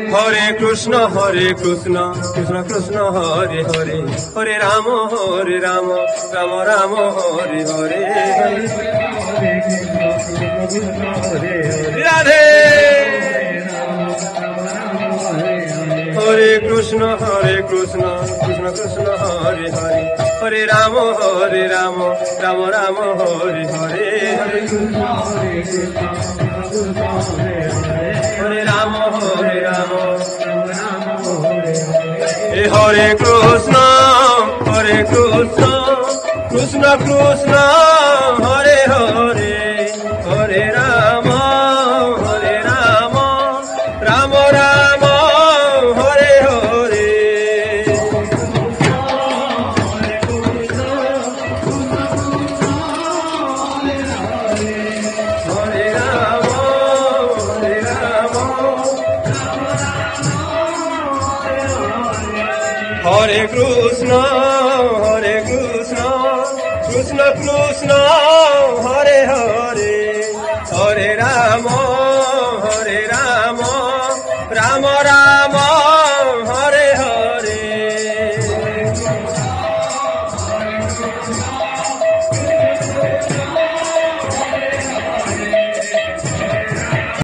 Hare Krishna Krishna Krishna Hare Hare, Hare Ram Ram Ram Hare Hare. Radhe Hare Krishna Krishna Krishna Hare Hare, Hare Ram Ram Ram Hare Hare. Hare Ram Hare Krishna Krishna Krishna Hare Hare, Hare Ram Ram Ram Hare Hare. Hare Ram Hare Krishna Krishna Krishna Hare Hare, Hare Ram Ram